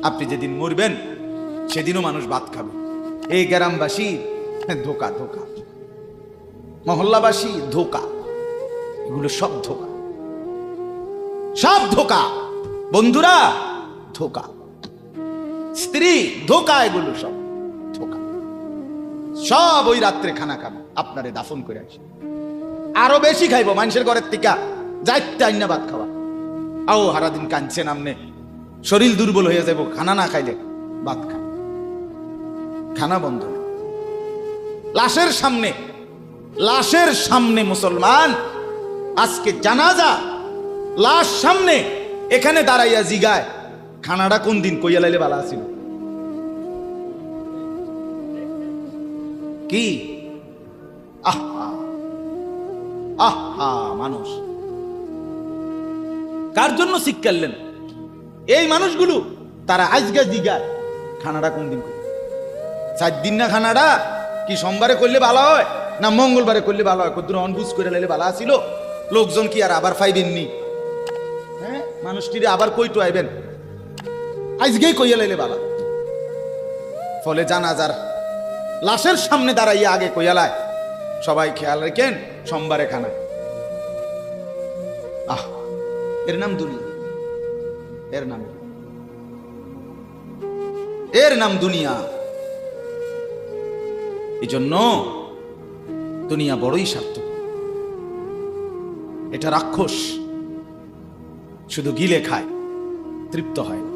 আপনি যেদিন মরবেন সেদিনও মানুষ ভাত খাবে। এই গ্রামবাসী ধোকা ধোকা, মহল্লাবাসী ধোকা, এগুলো সব ধোকা, সব ধোকা। বন্ধুরা ধোকা, স্ত্রী ধোকা, এগুলো সব ধোকা। সব ওই রাত্রে খানা খাবে, আপনারে দাফন করে আসে। আরো বেশি খাইবো মানুষের ঘরের থেকে যাইতে আইনা ভাত খাওয়া। আও হারাদিন কাঁদছে নামনে, শরীর দুর্বল হয়ে যাবো খানা না খাইলে। ভাত খা, খানা বন্ধ। লাশের সামনে, লাশের সামনে মুসলমান আজকে জানাজা, লাশ সামনে, এখানে দাঁড়াইয়া জিগায় খানাটা কোন দিন কইয়া লাইলে ভালো আছিল। কি আহা আহা, মানুষ কার জন্য শিক্ষালেন? এই মানুষগুলো তারা আজকে জিগায় খানাটা কোন দিন, 4 দিন না খানাটা কি সোমবারে করলে ভালো হয় না মঙ্গলবারে করলে ভালো হয়? কদ্দুর অনবুঝ করে লাইলে ভালো আছিল। লোকজন কি আর আবার পাইবেননি? হ্যাঁ, মানুষটিরে আবার কইটো আইবেন, আজকেই কইয়া লাইলে ভালো। ফলে জানাজার লাশের সামনে দাঁড়াইয়া আগে কইয়ালায় সবাই খেয়াল রেখেন সোমবারে খানা। আহ, এর নাম দুনিয়া, এর নাম, এর নাম দুনিয়া। এই জন্য দুনিয়া বড়ই স্বার্থপর। এটা রাক্ষস, শুধু গিলে খায়, তৃপ্ত হয় না,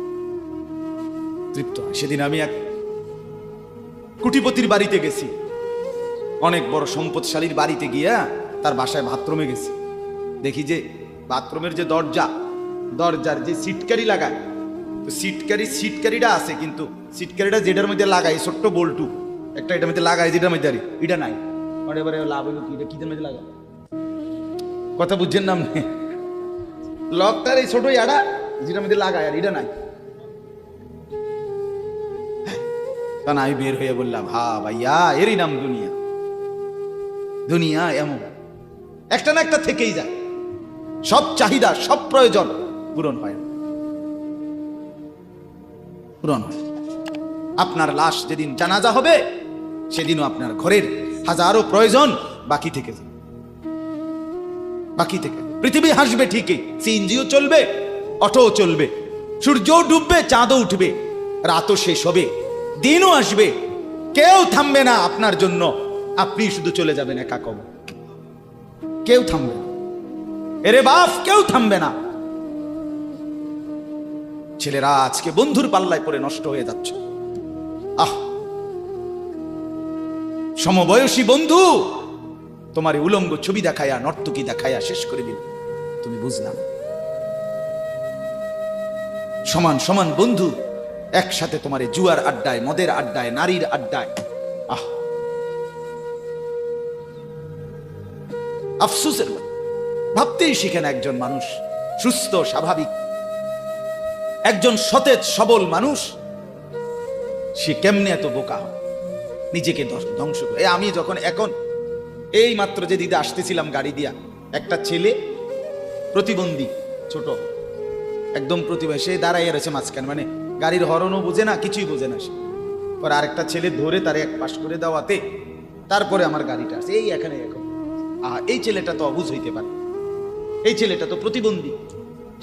তৃপ্ত হয়। সেদিন আমি এক কোটিপতির বাড়িতে গেছি, অনেক বড় সম্পদশালীর বাড়িতে গিয়া তার বাসায় বাথরুমে গেছি। দেখি যে বাথরুমের যে দরজা, দরজার যে সিটকারি লাগায়, তো সিটকারিটা আছে, কিন্তু সিটকারিটা যেটার মধ্যে লাগায় ছোট্ট বল্টু একটা, এটার মধ্যে লাগায় যেটার মধ্যে এটা নাই। এবারে লাভ হইলো কি, এটা কিদের মধ্যে লাগা, কথা বুঝছেন না? লকটার এই ছোট ইয়াটা যেটার মধ্যে লাগায়, আর এটা নাই। কারণ আমি বের হয়ে বললাম, হা ভাইয়া, এরই নাম দুনিয়া। দুনিয়া এমন একটা না একটা থেকেই যায়, সব চাহিদা, সব প্রয়োজন পূরণ হয় না, পূরণ হয়। আপনার লাশ যেদিন জানাজা হবে সেদিনও আপনার ঘরের হাজারো প্রয়োজন বাকি থেকে যাবে, বাকি থেকে। পৃথিবী হাসবে ঠিকই, সিএনজিও চলবে, অটোও চলবে, সূর্যও ডুববে, চাঁদও উঠবে, রাতও শেষ হবে, দিনও আসবে, কেউ থামবে না আপনার জন্য। আপনি শুধু চলে যাবেন একা কবর, কেউ থামবে না। এরে বাপ, কেউ থামবে না। ছেলেরা আজকে বন্ধুর পাল্লায় পড়ে নষ্ট হয়ে যাচ্ছে। আহ, সমবয়সী বন্ধু তোমার উলঙ্গ ছবি দেখায়া, নর্তকী দেখায়া শেষ করে দিল, তুমি বুঝলাম। সমান সমান বন্ধু একসাথে তোমার জুয়ার আড্ডায়, মদের আড্ডায়, নারীর আড্ডায়। আহ, আফসোসের, ভাবতেই শিখেন একজন মানুষ সুস্থ স্বাভাবিক, একজন সতেজ সবল মানুষ, সে কেমনে এত বোকা হয়, নিজেকে ধ্বংস করে। আমি যখন এখন এই মাত্র যে দিদা আসতেছিলাম গাড়ি দিয়া, একটা ছেলে প্রতিবন্ধী, ছোট একদম প্রতিবন্ধী, সে দাঁড়াইয়া রয়েছে মাঝখানে, মানে গাড়ির হরনও বোঝে না, কিছুই বোঝে না সে। পরে আরেকটা ছেলে ধরে তারে এক পাশ করে দেওয়াতে তারপরে আমার গাড়িটা আছে এই এখানে। এখন এই ছেলেটা তো অবুঝ হইতে পারে, এই ছেলেটা তো প্রতিবন্ধী,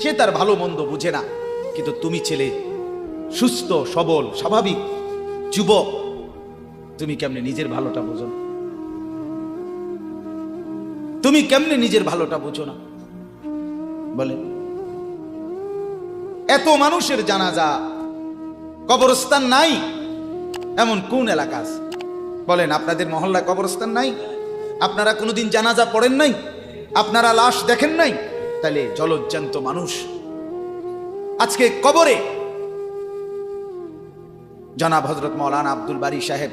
সে তার ভালো মন্দ বুঝে না। কিন্তু তুমি ছেলে সুস্থ সবল স্বাভাবিক যুবক, তুমি কেমনে নিজের ভালোটা বোঝো না? তুমি কেমনে নিজের ভালোটা বোঝো না বলে? এত মানুষের জানাজা, কবরস্থান নাই এমন কোন এলাকা আছে বলেন? আপনাদের মহল্লায় কবরস্থান নাই? আপনারা কোনোদিন জানাজা পড়েন নাই? আপনারা লাশ দেখেন নাই? তাহলে জলজ্জান্ত মানুষ আজকে কবরে। জনাব হযরত মাওলানা আব্দুল বারী সাহেব,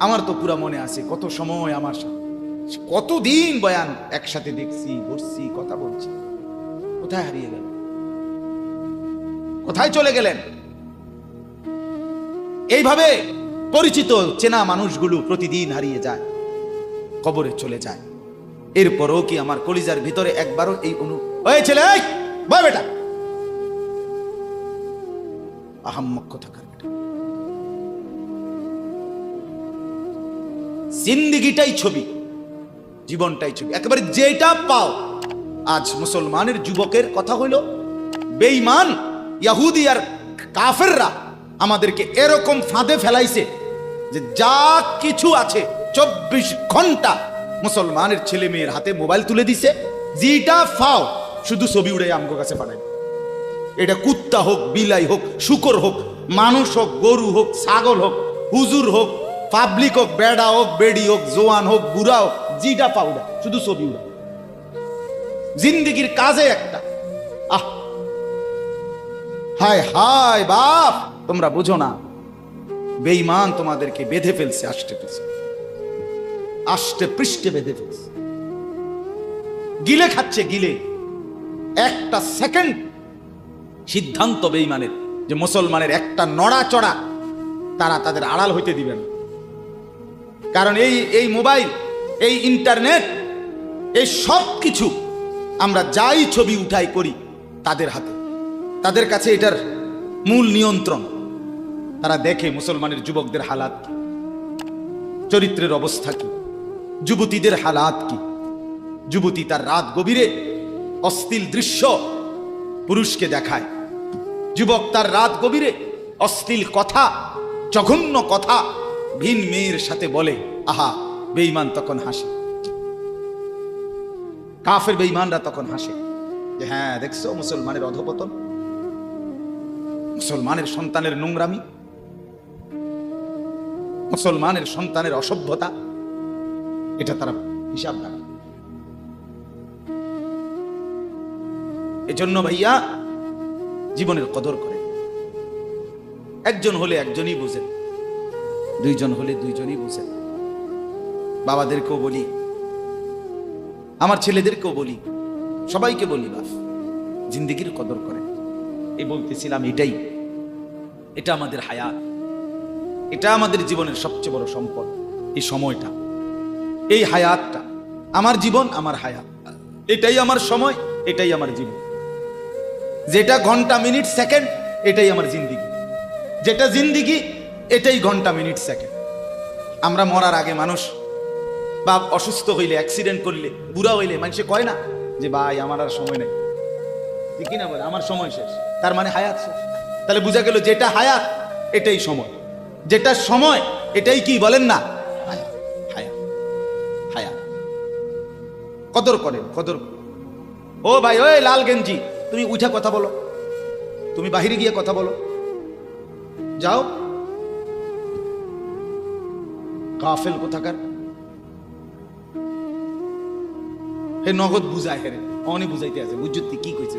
আমার তো পুরা মনে আছে, কত সময় আমার সাথে, কতদিন বয়ান একসাথে দেখছি, বসছি, কথা বলছি। কোথায় হারিয়ে গেল? কোথায় চলে গেলেন? এইভাবে পরিচিত চেনা মানুষগুলো প্রতিদিন হারিয়ে যায়, কবরে চলে যায়। এরপরও কি আমার কলিজার ভিতরে একবারও এই ওই ছেলে, বয় বেটা, আহাম্মক কোথাকার বেটা। জিন্দিগিটাই ছবি, জীবনটাই ছবি, একেবারে যেটা পাও। আজ মুসলমানের যুবকের কথা হইল বেঈমান ইহুদি আর কাফেররা আমাদেরকে এরকম ফাঁদে ফেলাইছে যে যা কিছু আছে 24 ঘন্টা মুসলমানের ছেলে মেয়ের হাতে মোবাইল তুলে দিছে। যেটা ফাও শুধু ছবি উড়ে আমগো কাছে পাঠায়। এটা কুত্তা হোক, বিলাই হোক, শুকর হোক, মানুষ হোক, গরু হোক, ছাগল হোক, হুজুর হোক, পাবলিক হোক, বেড়া হোক, বেড়ি হোক, জোয়ান হোক, বুড়া হোক, যেটা পাউডা শুধু ছবি উড়া। জিন্দিগির কাজে একটা। আহ হায় হায় বাপ, তোমরা বুঝো না, বেঈমান তোমাদেরকে বেঁধে ফেলছে, আষ্টে পৃষ্ঠে বেঁধে ফেলছে, গিলে খাচ্ছে, গিলে। একটা সেকেন্ড সিদ্ধান্ত বেঈমানের যে মুসলমানের একটা নড়াচড়া তারা তাদের আড়াল হইতে দিবেন। কারণ এই মোবাইল, এই ইন্টারনেট, এই সব কিছু আমরা যাই ছবি উঠাই করি তাদের হাতে, তাদের কাছে এটার মূল নিয়ন্ত্রণ। তারা দেখে মুসলমানের যুবকদের হালাত কি, চরিত্রের অবস্থা কি, যুবতীদের হালাত কি। যুবতী তার রাত গভীরে অশ্লীল দৃশ্য পুরুষকে দেখায়, যুবক তার রাত গভীরে অশ্লীল কথা, জঘন্য কথা ভিন মেয়ের সাথে বলে। আহা, বেঈমান তখন হাসে, কাফের বেঈমানরা তখন হাসে যে হ্যাঁ দেখছো মুসলমানের অধপতন, মুসলমানের সন্তানের নোংরামি, মুসলমানের সন্তানের অসভ্যতা, এটা তারা হিসাব রাখে। এজন্য ভাইয়া জীবনের কদর করে। একজন হলে একজনই বুঝেন, দুইজন হলে দুইজনই বুঝেন। বাবাদেরকেও বলি, আমার ছেলেদেরকেও বলি, সবাইকে বলি, বাপ জিন্দেগির কদর করে। এই বলতেছিলাম, এটা আমাদের হায়াত, এটা আমাদের জীবনের সবচেয়ে বড় সম্পদ। এই সময়টা, এই হায়াতটা, আমার জীবন, আমার হায়াত, এটাই আমার সময়, এটাই আমার জীবন। যেটা ঘন্টা, মিনিট, সেকেন্ড, এটাই আমার জিন্দিগি। যেটা জিন্দিগি, এটাই ঘন্টা, মিনিট, সেকেন্ড। আমরা মরার আগে মানুষ বা অসুস্থ হইলে, অ্যাক্সিডেন্ট করলে, বুড়া হইলে মানুষে কয় না যে ভাই আমার আর সময় নেই, ঠিক না বলে, আমার সময় শেষ। তার মানে হায়াত শেষ। তাহলে বোঝা গেল যেটা হায়াত এটাই সময়, যেটা সময় এটাই কি বলেন না, হায়াত। হায়াত হায়াত কদর করেন, কদর। ও ভাই, ওই লাল গেঞ্জি, তুমি উঠা কথা বলো, তুমি বাহিরে গিয়ে কথা বলো, যাও। কাফেল কোথাকার, হে নগদ বুঝায়, হেরে অনেক বুঝাইতে আছে, বুঝতে কি কইছে।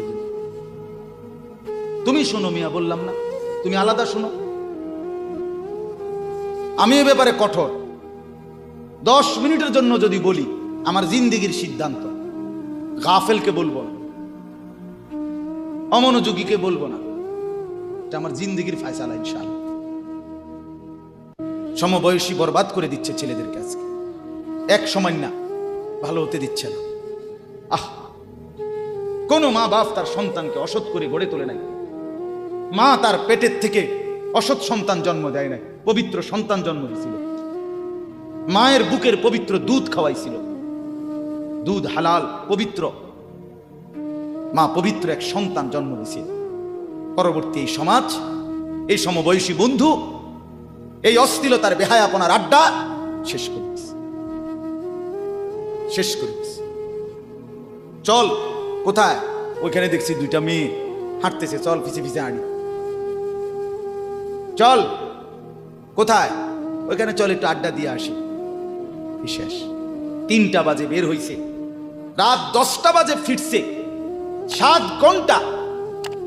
তুমি শোনো মিয়া, বললাম না তুমি আলাদা শোনো। আমি এ ব্যাপারে কঠোর। 10 মিনিটের জন্য যদি বলি আমার জিন্দিগির সিদ্ধান্ত, গাফেলকে বলবো না, অমনোযোগীকে বলবো না, এটা আমার জিন্দিগির ফায়সালা ইনশাআল্লাহ। সমবয়সী বরবাদ করে দিচ্ছে ছেলেদের কাছে, এক সময় না ভালো হতে দিচ্ছে না। আহ, কোন মা বাপ তার সন্তানকে অসৎ করে গড়ে তোলে নাই। মা তার পেটের থেকে অসৎ সন্তান জন্ম দেয় নাই, পবিত্র সন্তান জন্ম দিয়েছিল। মায়ের বুকের পবিত্র দুধ খাওয়াইছিল, দুধ হালাল পবিত্র। মা পবিত্র এক সন্তান জন্ম দিয়েছিল। পরবর্তী এই সমাজ, এই সমবয়সী বন্ধু এই অশ্লীলতার বেহায়াপনার আড্ডা শেষ করে দিচ্ছে, শেষ করে দিচ্ছে। চল কোথায়, ওইখানে দেখছি 2টা মেয়ে হাঁটতেছে, চল পিছে পিছে হাঁটি। চল কোথায়, ওইখানে চল একটু আড্ডা দিয়ে আসি। শেষ। 3টা বাজে বের হইছে, রাত 10টা বাজে ফিরছে। 7 ঘন্টা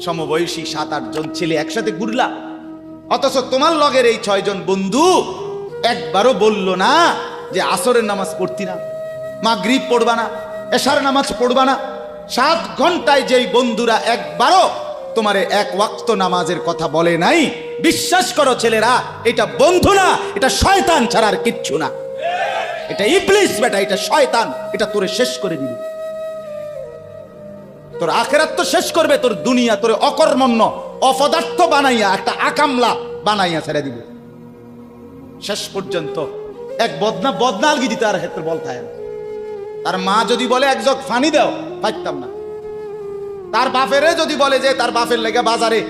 সমবয়সী 7-8 জন ছেলে একসাথে ঘুরলা, অথচ তোমার লগের এই 6 জন বন্ধু একবারও বলল না যে আসরের নামাজ পড়তি না, মাগরিব পড়বা না, এশার নামাজ পড়বা না। 7 ঘন্টায় যেই বন্ধুরা একবারও তোমারে 1 ওয়াক্ত নামাজের কথা বলে নাই, বিশ্বাস করো ছেলেরা, এটা বন্ধু না, এটা শয়তান ছাড়া আর কিচ্ছু না। এটা ইবলিস বেটা, এটা শয়তান, এটা তোরে শেষ করে দিবে। তোর আখেরাত তো শেষ করবে, তোর দুনিয়া তোর অকর্মণ্য অপদার্থ বানাইয়া একটা আকামলা বানাইয়া ছেড়ে দিবে। শেষ পর্যন্ত এক বদনালগি দিতে আর ক্ষেত্রে বল থাকে না। তার মা যদি বলে এক জগ ফানি দাও, পাইতাম না। তার বাপেরে যদি বলে যে তার বাপের লেগে বাজারে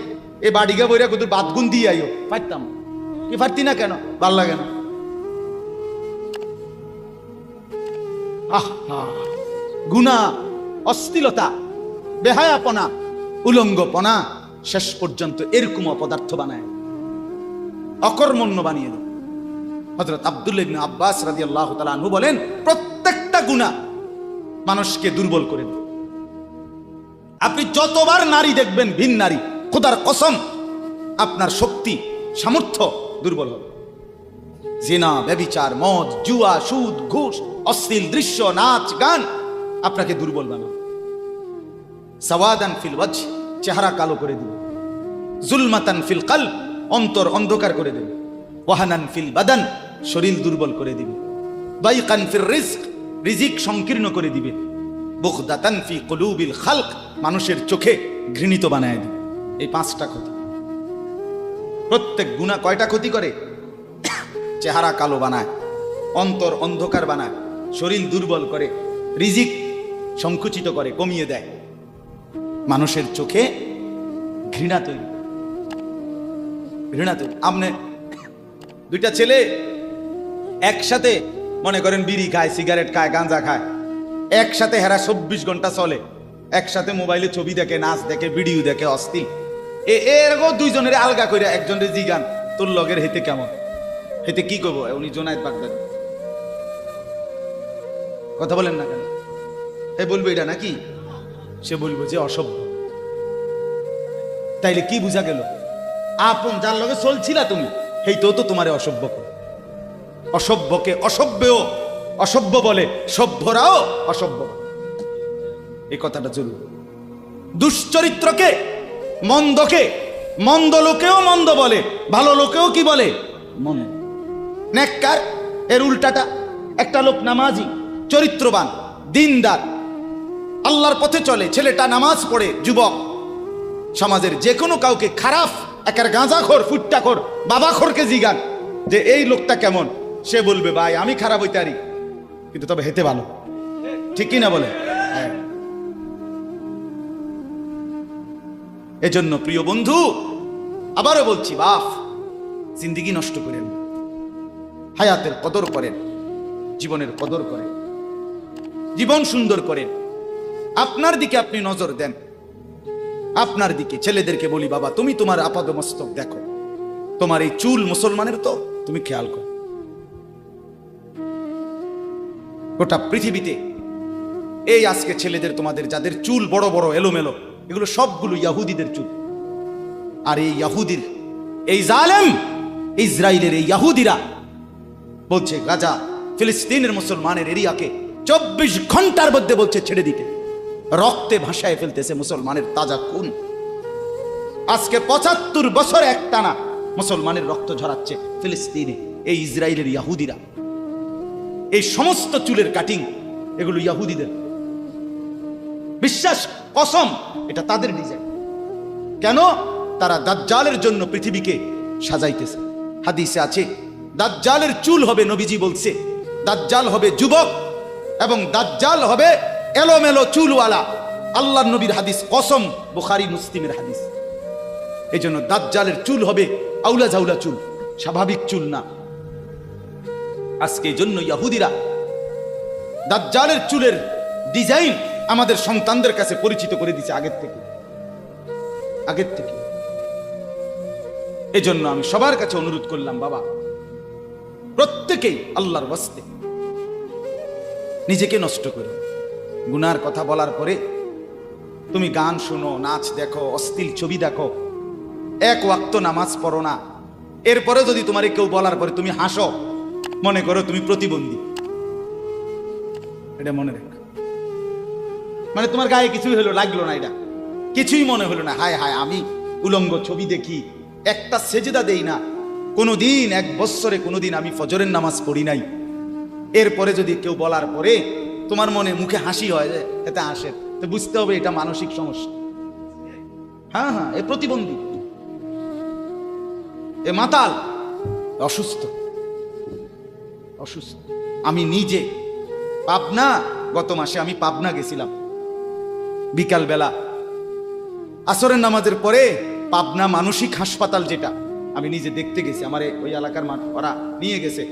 এ বাড়িকে বইরা কুতুর বাদগুন দিয়ে আইও, পাইতাম না। কি পারতি না কেন? ভাল লাগে না। গুনাহ, অশ্লীলতা, বেহায়াপনা, উলঙ্গপনা শেষ পর্যন্ত এরকম অপদার্থ বানায়, অকর্মণ্য বানিয়ে দেয়। হযরত আব্দুল্লাহ ইবনে আব্বাস রাদিয়াল্লাহু তাআলা আনহু বলেন, প্রত্যেকটা গুনাহ মানুষকে দুর্বল করে দেয়। আপনি যতবার নারী দেখবেন ভিন নারী, খোদার কসম আপনার শক্তি সামর্থ্য দুর্বল হবে। জিনা, ব্যভিচার, মদ, জুয়া, সুদ, ঘুষ, অশ্লীল দৃশ্য, নাচ, গান আপনাকে দুর্বল বানাবে। সাওয়াদান ফিল ওয়াজহ, চেহারা কালো করে দিবে। জুলমাতান ফিল কলব, অন্তর অন্ধকার করে দেবে। ওয়াহানান ফিল বাদান, শরীর দুর্বল করে দিবে। দাইকান ফির রিজক, রিজিক সংকীর্ণ করে দিবে। বুগদাতান ফি কুলুবিল খালক, মানুষের চোখে ঘৃণিত বানায় দিবে। এই পাঁচটা ক্ষতি। প্রত্যেক গুনাহ কয়টা ক্ষতি করে? চেহারা কালো বানায়, অন্তর অন্ধকার বানায়, শরীর দুর্বল করে, রিজিক সংকুচিত করে, কমিয়ে দেয়, মানুষের চোখে ঘৃণা তৈরি। আপনি দুইটা ছেলে একসাথে মনে করেন বিড়ি খায়, সিগারেট খায়, গাঁজা খায়, একসাথে হেরা 24 ঘন্টা চলে, একসাথে মোবাইলে ছবি দেখে, নাচ দেখে, ভিডিও দেখে, অশ্লীল। এরকম দুইজনের আলগা করে একজনের জিগান তোর লগের হেতে কেমন, হেতে কি করবো? উনি জোনায়েদ বাগদাদি। কথা বলেন না কেন? এ বলবো এটা নাকি? সে বলবো যে অসভ্য। তাইলে কি বুঝা গেল? আপন যার লগে চলছিলা তুমি, হেইতেও তো তোমারে অসভ্য করে। অসভ্যকে অসভ্যও অসভ্য বলে, সভ্যরাও অসভ্য। এই কথাটা চলবে। দুশ্চরিত্রকে, মন্দকে মন্দ লোকেও মন্দ বলে, ভালো লোকেও কি বলে? মন্দ। নেককার এর উল্টাটা। একটা লোক নামাজি, চরিত্রবান, দিনদার, আল্লাহর পথে চলে, ছেলেটা নামাজ পড়ে, যুবক, সমাজের যে কোনো কাউকে খারাপ, একার গাঁজাখোর, ফুট্টাখোর, বাবাখোরকে জিগান যে এই লোকটা কেমন, সে বলবে ভাই আমি খারাপ হইতে পারি, কিন্তু তবে হেতে ভালো। ঠিক কি না বলে? এজন্য প্রিয় বন্ধু, আবারও বলছি, বাপ জিন্দেগি নষ্ট করেন, হায়াতের কদর করেন, জীবনের কদর করেন, জীবন সুন্দর করেন। আপনার দিকে আপনি নজর দেন, আপনার দিকে। ছেলেদেরকে বলি, বাবা তুমি তোমার আপাদমস্তক দেখো, তোমার এই চুল মুসলমানের তো, তুমি খেয়াল করো। গোটা পৃথিবীতে এই আজকে ছেলেদের, তোমাদের যাদের চুল বড় বড় এলোমেলো, এগুলো সবগুলো ইয়াহুদিদের চুল। আর এই ইয়াহুদির, এই জালেম ইসরায়েলের এই ইয়াহুদিরা বলছে গাজা, ফিলিস্তিনের মুসলমানের এরিয়াকে 24 ঘন্টার মধ্যে বলছে ছেড়ে দিতে। রক্তে ভাসায় ফেলতেছে মুসলমানের তাজা খুন। আজকে 75 বছর একটানা মুসলমানের রক্ত ঝরাচ্ছে ফিলিস্তিনে এই ইসরায়েলের ইয়াহুদিরা। এই সমস্ত চুলের কাটিং এগুলো ইয়াহুদিদের। বিশ্বাস, কসম, এটা তাদের ডিজাইন। কেন? তারা দাজ্জালের জন্য পৃথিবীকে সাজাইতেছে। হাদিসে আছে দাজ্জালের চুল হবে, নবীজি বলছে দাজ্জাল হবে যুবক এবং দাজ্জাল হবে এলোমেলো চুলওয়ালা। আল্লাহর নবীর হাদিস, কসম, বুখারী মুসলিমের হাদিস। এই জন্য দাজ্জালের চুল হবে আউলা জাউলা চুল, স্বাভাবিক চুল না। আজকে এই জন্য ইয়াহুদিরা দাজ্জালের চুলের ডিজাইন আমাদের সন্তানদের কাছে পরিচিত করে দিচ্ছে আগের থেকে। এই জন্য আমি সবার কাছে অনুরোধ করলাম, বাবা প্রত্যেকেই আল্লাহর ওয়াস্তে নিজেকে নষ্ট করো। গুনার কথা বলার পরে তুমি গান শোনো, নাচ দেখো, অশ্লীল ছবি দেখো, এক ওয়াক্ত নামাজ পড়ো না, এরপরে যদি তোমার কেউ বলার পরে তুমি হাসো, মনে করো তুমি প্রতিবন্ধী। এটা মনে রেখো। মানে তোমার গায়ে কিছুই হলো, লাগলো না, এটা কিছুই মনে হলো না, হায় হায় আমি উলঙ্গ ছবি দেখি, একটা সেজদা দেই না কোনোদিন, 1 বছরে কোনোদিন আমি ফজরের নামাজ পড়ি নাই, এরপরে যদি কেউ বলার পরে তোমার মনে মুখে হাসি হয়, যে এতে হাসে, তো তো বুঝতে হবে এটা মানসিক সমস্যা। হ্যাঁ হ্যাঁ, এ প্রতিবন্ধী, এ মাতাল, অসুস্থ অসুস্থ। আমি নিজে পাবনা, গত মাসে আমি পাবনা গেছিলাম বিকাল বেলা আসরের নামাজের পরে। পাবনা মানসিক হাসপাতাল যেটা, আমি নিজে দেখতে গেছি, আমার ওই এলাকার ওরা নিয়ে গেছে।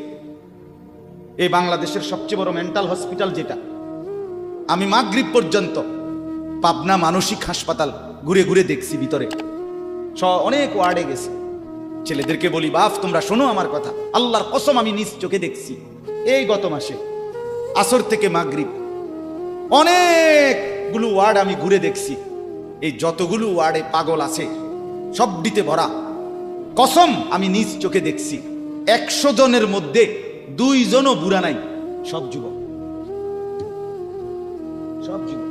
এই বাংলাদেশের সবচেয়ে বড় মেন্টাল হসপিটাল যেটা। আমি মাগরিব পর্যন্ত পাবনা মানসিক হাসপাতাল ঘুরে ঘুরে দেখছি, ভিতরে অনেক ওয়ার্ডে গেছি। ছেলেদেরকে বলি, বাপ তোমরা শোনো আমার কথা, আল্লাহর কসম আমি নিজ চোখে দেখছি এই গত মাসে আসর থেকে মাগরিব অনেকগুলো ওয়ার্ড আমি ঘুরে দেখছি। এই যতগুলো ওয়ার্ডে পাগল আছে সবটিতে ভরা। কসম আমি নিজ চোখে দেখছি, 100 জনের মধ্যে 2 জনও বুড়া নাই, সব যুবক, সব যুবক।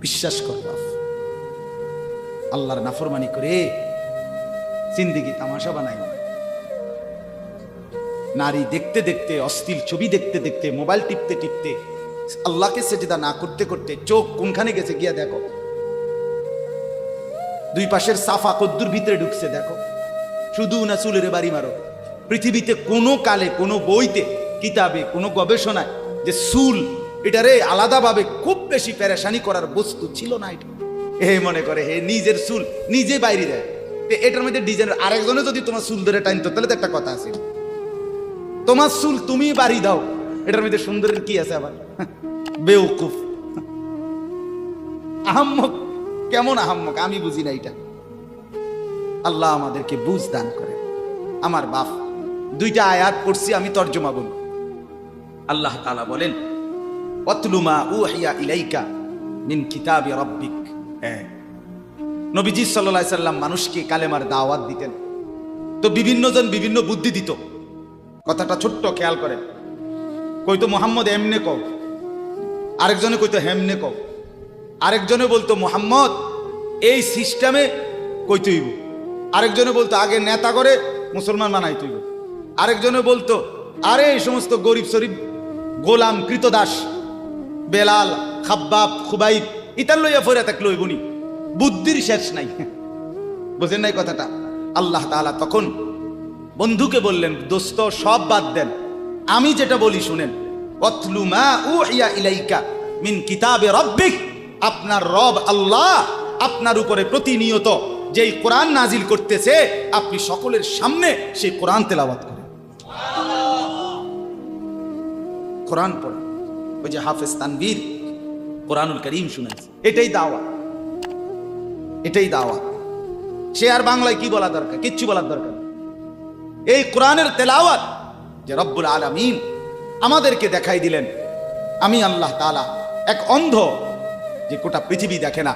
বিশ্বাস কর বাপ, আল্লাহর নাফরমানি করে জিন্দেগি তামাশা বানাই। নারী দেখতে দেখতে, অশ্লীল ছবি দেখতে দেখতে, মোবাইল টিপতে টিপতে, আল্লাহকে সেজদা না করতে করতে চোখ কোনখানে গেছে গিয়া দেখো। 2 পাশের সাফা কদ্দুর ভিতরে ঢুকছে দেখো। শুধু না চুলের বাড়ি মারো। পৃথিবীতে কোনো কালে, কোনো বইতে, কিতাবে, কোনো গবেষণায় যে চুল এটারে আলাদাভাবে খুব বেশি পেরেশানি করার বস্তু ছিল না। এটা হে মনে করে হে নিজের চুল নিজে বাইরে দেয়। এটার মধ্যে ডিজাইন, আরেকজনে যদি তোমার চুল ধরে টাইনতো তাহলে তো একটা কথা আছে, তোমার চুল তুমি বাড়ি দাও, এটার মধ্যে সুন্দরের কি আছে আবার? বেউকুফ, আহাম্মক। কেমন আহাম্মক আমি বুঝি না এটা। আল্লাহ আমাদেরকে বুঝ দান করে। আমার বাপ 2টা আয়াত পড়ছি, আমি তর্জমা বলব। আল্লাহ তাআলা বলেন, ওয়াতলু মা উহিয়া ইলাইকা মিন কিতাবি রাব্বিক। নবীজি সাল্লাল্লাহু আলাইহি সাল্লাম মানুষকে কালেমার দাওয়াত দিতেন, তো বিভিন্ন জন বিভিন্ন বুদ্ধি দিত। কথাটা ছোট্ট খেয়াল করেন। কইতো মুহাম্মদ এমনে কও, আরেকজনে কইতো হেমনে কও, আরেকজনে বলতো মুহাম্মদ এই সিস্টেমে কইতে হইব, আরেকজনে বলতো আগে নেতা করে মুসলমান বানাইতে হইব, আরেকজনে বলতো আরে এই সমস্ত গরিব শরীফ গোলাম কৃতদাস বেলাল খাব্বাব খুবাইব ইতার লইয়া ফইরা থাকলে হইবনি। বুদ্ধির শেষ নাই, বুঝেন নাই কথাটা? আল্লাহ তাআলা তখন বন্ধুকে বললেন, দোস্ত সব বাদ দেন, আমি যেটা বলি শুনেন। ওয়াতলু মা উহিয়া ইলাইকা মিন কিতাবি রাব্বিক। আপনার রব আল্লাহ আপনার উপরে প্রতিনিয়ত যেই কোরআন নাজিল করতেছে, আপনি সকলের সামনে সেই কোরআন তেলাওয়াত করেন, কোরআন পড়েন। ওই যে হাফেজ তানভীর কোরআনুল কারীম শুনেছে, এটাই দাওয়াত, এটাই দাওয়াত। সে আর বাংলায় কি বলা দরকার? কিচ্ছু বলার দরকার। এই কোরআনের তেলাওয়াত যে রব্বুল আলামিন আমাদেরকে দেখাই দিলেন। আমি আল্লাহ তাআলা এক অন্ধ, যে গোটা পৃথিবী দেখে না,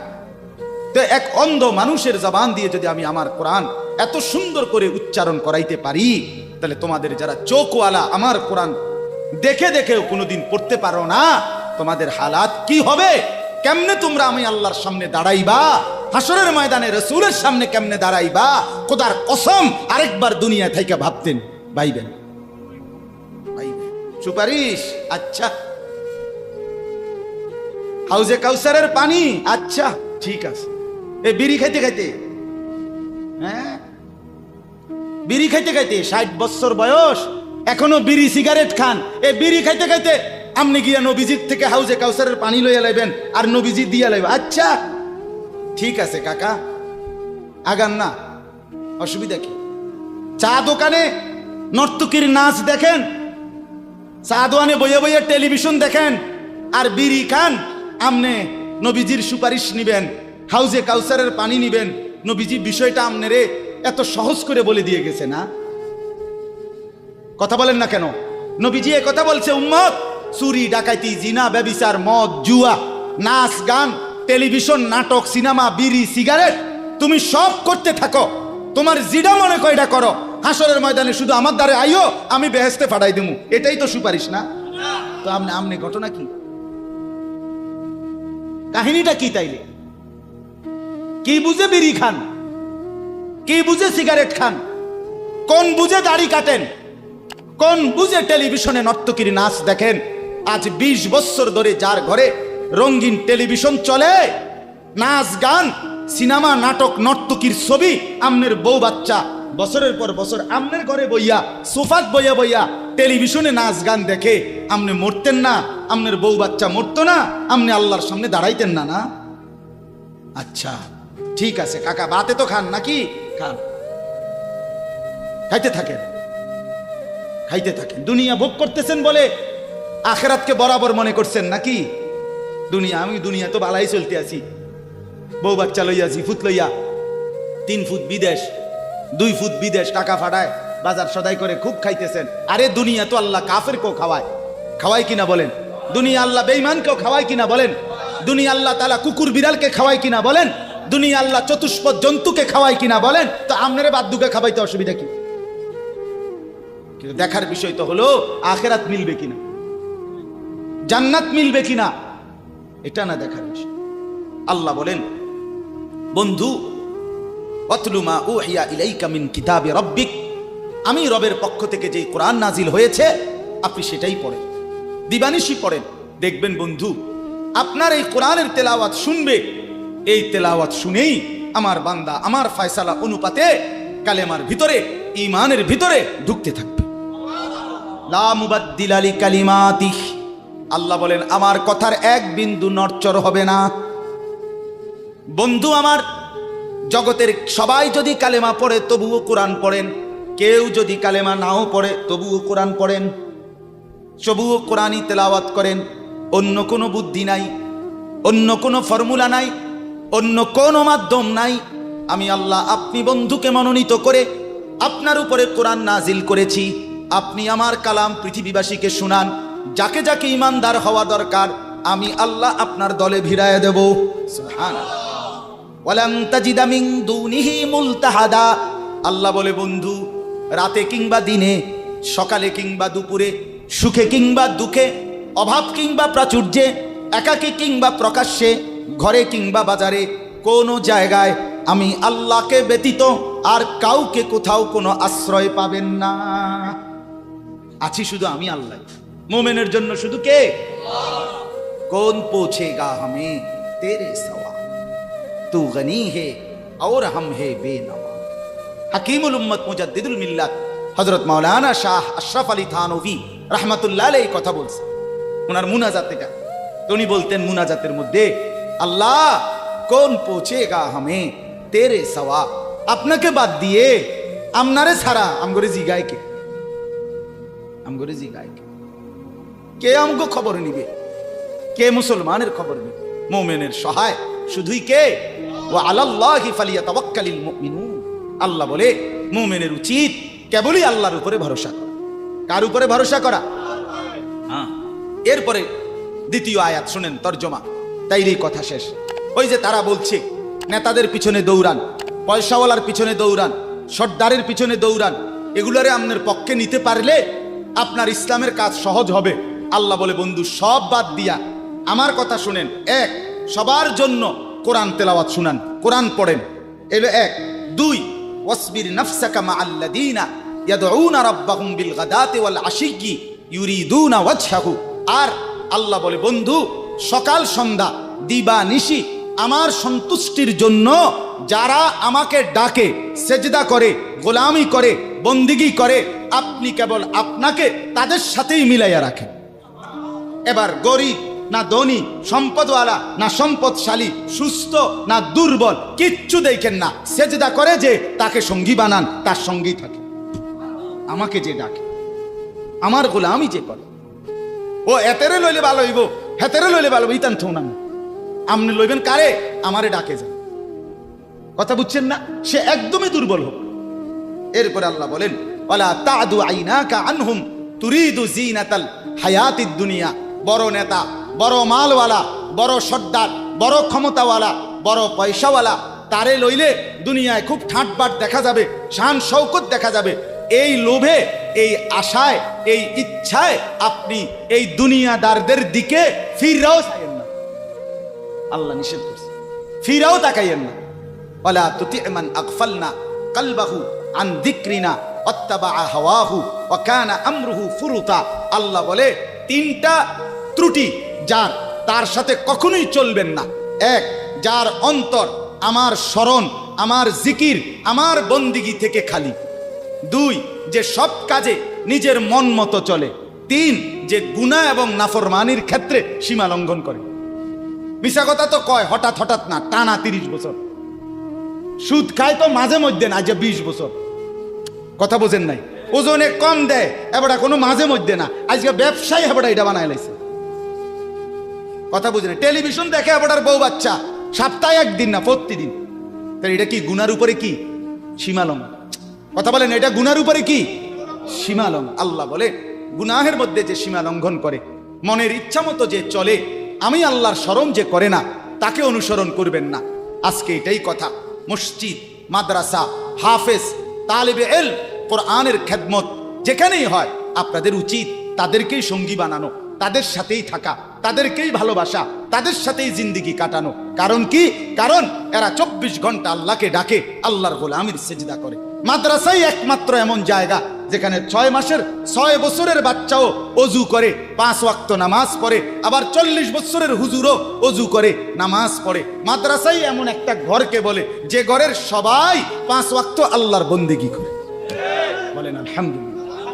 তো এক অন্ধ মানুষের জবান দিয়ে যদি আমি আমার কোরআন এত সুন্দর করে উচ্চারণ করাইতে পারি, তাহলে তোমাদের যারা চোখওয়ালা আমার কোরআন দেখে দেখেও কোনোদিন পড়তে পারো না, তোমাদের হালাত কি হবে? কেমনে তোমরা আমি আল্লাহর সামনে দাঁড়াইবা? হাসরের ময়দানে রাসূলের সামনে কেমনে দাঁড়াইবা? খোদার কসম আরেকবার দুনিয়া থেকে ভাবতেন ভাইবেন। সুপারিশ, আচ্ছা। হাউজে কাউসারের পানি, আচ্ছা ঠিক আছে। এই বিড়ি খাইতে খাইতে, হ্যাঁ বিড়ি খাইতে খাইতে 60 বছর বয়স, এখনো বিড়ি সিগারেট খান। এই বিড়ি খাইতে খাইতে আপনি গিয়া নবীজির থেকে হাউজে কাউসারের পানি লইয়া লাইবেন আর নবীজি দিয়া লাইবেন। আচ্ছা ঠিক আছে কাকা, আগান না, অসুবিধা কি? চা দোকানে নর্তকীর নাচ দেখেন, চা দোকানে বইয়া বইয়া টেলিভিশন দেখেন, আর বিড়ি খান। আমনে নবীজির সুপারিশ নিবেন, হাউজে কাউসারের পানি নিবেন। নবীজি বিষয়টা আমনেরে এত সহজ করে বলে দিয়ে গেছে না? কথা বলেন না কেন? নবীজি এ কথা বলছে, উম্মত চুরি ডাকাতি জিনা ব্যভিচার মদ জুয়া নাচ গান টেলিভিশন নাটক সিনেমা বিড়ি সিগারেট তুমি সব করতে থাকো, তোমার জিডা মনে কয় এটা করো। হাসরের ময়দানে শুধু আমার দ্বারে আইও, আমি বেহেশতে পাঠাই দেবো। এটাই তো সুপারিশ না? তো আমনে ঘটনা কি, কাহিনীটা কি? তাইলে কি বুঝে বিড়ি খান, কি বুঝে সিগারেট খান, কোন বুঝে দাড়ি কাটেন, কোন বুঝে টেলিভিশনে নর্তকীর নাচ দেখেন, আজ 20 বছর ধরে যার ঘরে রঙিন টেলিভিশন চলে, নাচ গান সিনেমা নাটক নর্তকীর ছবি, আমনের বউ বাচ্চা বছরের পর বছর আমনের ঘরে বইয়া সোফাত বইয়া বইয়া টেলিভিশনে নাচ গান দেখে, আমনে মরতেন না? আমনের বউ বাচ্চা মরতো না? আমনে আল্লাহর সামনে দাঁড়াইতেন না? না? আচ্ছা ঠিক আছে কাকা, বাতে তো খান নাকি? খান, খাইতে থাকেন, খাইতে থাকেন। দুনিয়া ভোগ করতেছেন বলে আখেরাতকে বরাবর মনে করছেন নাকি? আমি দুনিয়া তো বালাই চলতে আছি, বউ বাচ্চা লইয়া, ফুট লইয়া, 3 ফুট বিদেশ, 2 ফুট বিদেশ, টাকা ফাটায় বাজার সদাই করে খুব খাইতেছেন। আরে দুনিয়া তো আল্লাহ কাফের কেও খাওয়ায়, খাওয়ায় কিনা বলেন? দুনিয়া আল্লাহ বেঈমানকেও খাওয়ায় কিনা বলেন? দুনিয়া আল্লাহ তাআলা কুকুর বিড়ালকে খাওয়ায় কিনা বলেন? দুনিয়া আল্লাহ চতুষ্পদ জন্তুকে খাওয়ায় কিনা বলেন? তো আপনারে বাদ্দুকে খাওয়াইতে অসুবিধা কি? কিন্তু দেখার বিষয় তো হলো আখেরাত মিলবে কিনা, জান্নাত মিলবে কিনা, এটা না দেখার বিষয়। আল্লাহ বলেন, বন্ধু ওয়াতলু মা উহিয়া ইলাইকা মিন কিতাবি রাব্বিক, আমি রবের পক্ষ থেকে যেই কোরআন নাজিল হয়েছে আপনি সেটাই পড়েন, দিবানিশি পড়েন। দেখবেন বন্ধু আপনার এই কোরআনের তেলাওয়াত শুনবে, এই তেলাওয়াত শুনেই আমার বান্দা আমার ফয়সালা অনুপাতে কালেমার ভিতরে, ঈমানের ভিতরে ঢুকতে থাকবে। লা মুবাদ্দিলা লিকালিমাতিহ, আল্লাহ বলেন আমার কথার এক বিন্দু নড়চড় হবে না। বন্ধু আমার, জগতের সবাই যদি কালেমা পড়ে তবুও কোরআন পড়েন, কেউ যদি কালেমা নাও পড়ে তবুও কোরআন পড়েন, তবুও কোরআনই তেলাওয়াত করেন। অন্য কোনো বুদ্ধি নাই, অন্য কোনো ফর্মুলা নাই, অন্য কোনো মাধ্যম নাই। আমি আল্লাহ আপনি বন্ধুকে মনোনীত করে আপনার উপরে কোরআন নাজিল করেছি, আপনি আমার কালাম পৃথিবীবাসীকে শুনান। যাকে যাকে ইমানদার হওয়া দরকার আমি আল্লাহ আপনার দলে ভিড়ায় দেব। সুবহানাল্লাহ। ওয়ালান তাজিদা মিন দুনিহি মুলতাহাদা, আল্লাহ বলে বন্ধু রাতে কিংবা দিনে, সকালে কিংবা দুপুরে, সুখে কিংবা দুঃখে, অভাব কিংবা প্রাচুর্যে, একাকী কিংবা প্রকাশ্যে, ঘরে কিংবা বাজারে, কোনো জায়গায় আমি আল্লাহকে ব্যতীত আর কাউকে কোথাও কোনো আশ্রয় পাবেন না। আছি শুধু আমি আল্লাহ। মোমেনের জন্য শুধু কে? কৌন পৌঁছেগা হামে তেরে সওয়া, তু গনি হে और हम है बेनवा। हकीमुल उम्मत मुजद्दिदुल मिल्लत हजरत मौलाना शाह अशरफ আলী থানভী রাহমাতুল্লাহ আলাইহি কথা বলছে ওনার মুনাজাত এটা। তো উনি বলতেন মুনাজাতের মধ্যে, আল্লাহ কোন পৌঁছেগা হামে তেরে সওয়া, আপনাকে বাদ দিয়ে আমনারে ছাড়া আমগরে জিগায় কে? আমগরে জিগায় কে? কে আমগো খবর নিবে? কে মুসলমানের খবর নিবে? মুমিনের সহায় শুধুই কে? ওয়া আলাল্লাহি ফালিয়াতাওয়াক্কালিল মুমিনুন। আল্লাহ বলে মুমিনের উচিত কেবলই আল্লাহর উপরে ভরসা করা। কার উপরে ভরসা করা? হ্যাঁ। এরপরে দ্বিতীয় আয়াত শুনেন, তরজমা, তাইরই কথা শেষ। ওই যে তারা বলছে নেতাদের পিছনে দৌড়ান, পয়সাওয়ালার পিছনে দৌড়ান, সর্দারের পিছনে দৌড়ান, এগুলারে আপনার পক্ষে নিতে পারলে আপনার ইসলামের কাজ সহজ হবে। আল্লাহ বলে বন্ধু সব বাদ দিয়া আমার কথা শুনেন। এক, সবার জন্য কোরআন তেলাওয়াত শুনান, কোরআন পড়েন, এলো এক। দুই, ওয়াসবির নাফসাকা মাআল্লাযীনা ইয়াদউনা রাব্বাহুম বিল গাদাতি ওয়াল আশিয়্যি ইউরিদুনা ওয়াজহাহু। আর আল্লাহ বলে বন্ধু সকাল সন্ধ্যা দিবা নিশি আমার সন্তুষ্টির জন্য যারা আমাকে ডাকে, সেজদা করে, গোলামি করে, বন্দিগি করে, আপনি কেবল আপনাকে তাদের সাথেই মিলাইয়া রাখেন। এবার গরিব না ধনী, সম্পদওয়ালা না সম্পদশালী, সুস্থ না দুর্বল, কিচ্ছু দেখেন না, সেজদা করে যে তাকে সঙ্গী বানান, তার সঙ্গী থাকে। আমাকে যে ডাকে, আমার গোলামি যে করে, ও এতেরে লইলে ভালো হইব, হেতেরে লইলে ভালো হইব, ইতান থৌ না। আপনি লইবেন কারে? আমারে ডাকে যান। কথা বুঝছেন না? সে একদমই দুর্বল হোক। এরপরে আল্লাহ বলেন, ওয়ালা তাদু আইনাকা আনহুম তুরিদু জিনাতাল হায়াতিদ দুনিয়া। বড় নেতা, বড় মালওয়ালা, বড় সর্দার, বড় ক্ষমতাওয়ালা, বড় পয়সাওয়ালা, তারে লইলে দুনিয়ায় খুব ঠাটবাট দেখা যাবে, শান শৌকত দেখা যাবে। এই লোভে, এই আশায়, এই ইচ্ছায় আপনি এই দুনিয়াদারদের দিকে ফিরাও চাইয়েন না। আল্লাহ নিষেধ করছে, ফিরাও তাকাইয়েন না। ওয়ালা তুতি মান আগফালনা কলবাহু আন যিকরিনা ওয়াত্তাবা হাওয়াহু ওয়া কানা আমরুহু ফুরুতা। আল্লাহ বলে তিনটা ত্রুটি যার, তার সাথে কখনোই চলবেন না। এক, যার অন্তর আমার স্মরণ, আমার জিকির, আমার বন্দিগি থেকে খালি। দুই, যে সব কাজে নিজের মন মতো চলে। তিন, যে গুনাহ এবং নাফরমানির ক্ষেত্রে সীমা লঙ্ঘন করে। মিশা কথা তো কয় হঠাৎ হঠাৎ না, টানা 30 বছর। সুদ খায় তো মাঝে মধ্যে না, যে 20 বছর। কথা বোঝেন নাই? ওজনে কম দেয় এবার কোনো মাঝে মধ্যে না, আজকে ব্যবসায়ী এবার এটা বানায় লাইছে। কথা বুঝেন? টেলিভিশন দেখে এবার বউ বাচ্চা, সপ্তাহে একদিন না, প্রতিদিন। তাহলে এটা কি গুনার উপরে কি সীমালঙ্ঘন? কথা বলেন, এটা গুনার উপরে কি সীমালঙ্ঘন? আল্লাহ বলে গুনাহের মধ্যে যে সীমা লঙ্ঘন করে, মনের ইচ্ছা মতো যে চলে, আমি আল্লাহর স্মরণ যে করে না, তাকে অনুসরণ করবেন না। আজকে এটাই কথা। মসজিদ, মাদ্রাসা, হাফেজ, তালিবে ইলম, কোরআনের খেদমত যেখানেই হয়, আপনাদের উচিত তাদেরকেই সঙ্গী বানানো, তাদের সাথেই থাকা, তাদেরকেই ভালোবাসা, তাদের সাথেই জিন্দেগি কাটানো। কারণ কি? কারণ এরা 24 ঘন্টা আল্লাহকে ডাকে, আল্লাহর গোলামির সেজদা করে। মাদ্রাসাই একমাত্র এমন জায়গা যেখানে 6 মাসের 6 বছরের বাচ্চাও অজু করে, 5 ওয়াক্ত নামাজ পড়ে, আবার 40 বছরের হুজুরও অজু করে, নামাজ পড়ে। মাদ্রাসাই এমন একটা ঘরকে বলে যে ঘরের সবাই 5 ওয়াক্ত আল্লাহর বন্দেগী করে। বলেন আলহামদুলিল্লাহ।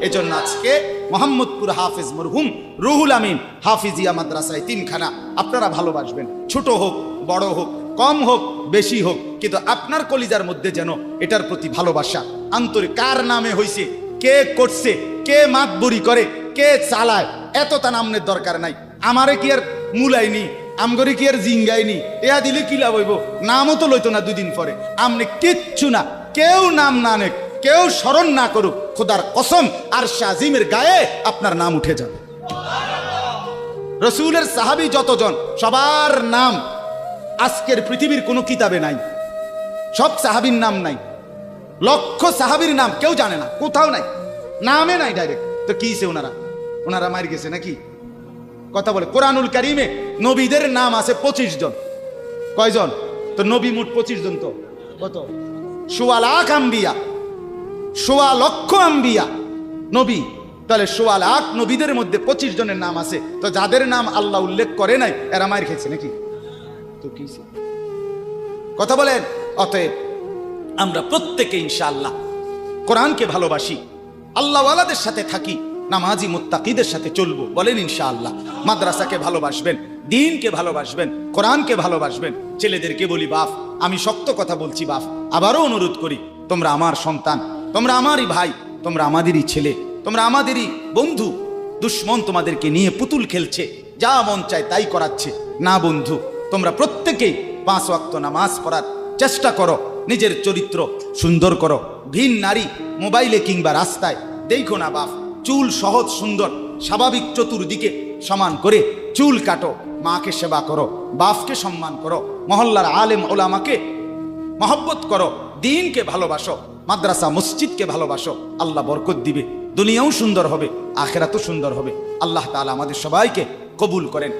এজন্য আজকে মোহাম্মদপুর হাফেজ মরহুম রুহুল আমিন হাফিজিয়া মাদ্রাসায় 3খানা আপনারা ভালোবাসবেন। ছোট হোক, বড় হোক, কম হোক, বেশি হোক, কিন্তু আপনার কলিজার মধ্যে যেন এটার প্রতি ভালোবাসা, আন্তরিক। কার নামে হইছে, কে করছে, কে মাতবরি করে, কে চালায়, এত তা নামের দরকার নাই। আমারে কি আর মুলাইনি, আমগরে কি আর জিঙ্গাইনি, এয়া দিলে কি লাভ হইব? নামও তো লইতো না 2 দিন পরে। আমনে কিচ্ছু না, কেউ নাম না নেক, কেউ স্মরণ না করুক, খোদার কসম আরশে আজিমের গায়ে আপনার নাম উঠে যাবে। রসুলের সাহাবী যতজন, সবার নাম আজকের পৃথিবীর কোনো কিতাবে নাই। সব সাহাবীর নাম নাই। লক্ষ সাহাবীর নাম কেউ জানে না, কোথাও নাই, নামে নাই ডাইরেক্ট। তো কিছে ওনারা মার গেছে নাকি? কথা বলে কোরআনুল কারিমে নবীদের নাম আছে 25 জন। কয়জন? তো নবী মোট 25 জন। তো কত? 1.25 লাখ আম্বিয়া, 1.25 লক্ষ আম্বিয়া নবী। তাহলে 1.25 লাখ নবীদের মধ্যে 25 জনের নাম আছে। তো যাদের নাম আল্লাহ উল্লেখ করে নাই এরা মার খেয়েছে নাকি? তো কিছে? কথা বলেন। অতএব আমরা প্রত্যেকে ইনশাআল্লাহ কোরআনকে ভালোবাসি, আল্লাহওয়ালাদের সাথে থাকি, নামাজি মুত্তাকিদের সাথে চলবো। বলেন ইনশাআল্লাহ। মাদ্রাসাকে ভালোবাসবেন, দ্বীনকে ভালোবাসবেন, কোরআনকে ভালোবাসবেন। ছেলেদেরকে বলি, বাপ, আমি শক্ত কথা বলছি বাপ, আবারও অনুরোধ করি, তোমরা আমার সন্তান, তোমরা আমারই ভাই, তোমরা আমাদেরই ছেলে, তোমরা আমাদেরই বন্ধু। দুশ্মন তোমাদেরকে নিয়ে পুতুল খেলছে, যা মন চায় তাই করাচ্ছে। না বন্ধু, তোমরা প্রত্যেকেই 5 ওয়াক্ত নামাজ পড়ার চেষ্টা করো, নিজের চরিত্র সুন্দর করো। ভিন নারী মোবাইলে কিংবা রাস্তায় দেখো না বাপ। চুল সহজ সুন্দর স্বাভাবিক চতুর্দিকে সমান করে চুল কাটো, মাকে সেবা করো, বাপকে সম্মান করো, মহল্লার আলেম ওলামাকে মহব্বত করো, দ্বীনকে ভালোবাসো, মাদ্রাসা মসজিদকে ভালোবাসো। আল্লাহ বরকত দিবে, দুনিয়াও সুন্দর হবে, আখিরাতও সুন্দর হবে। আল্লাহ তাআলা আমাদের সবাইকে কবুল করেন।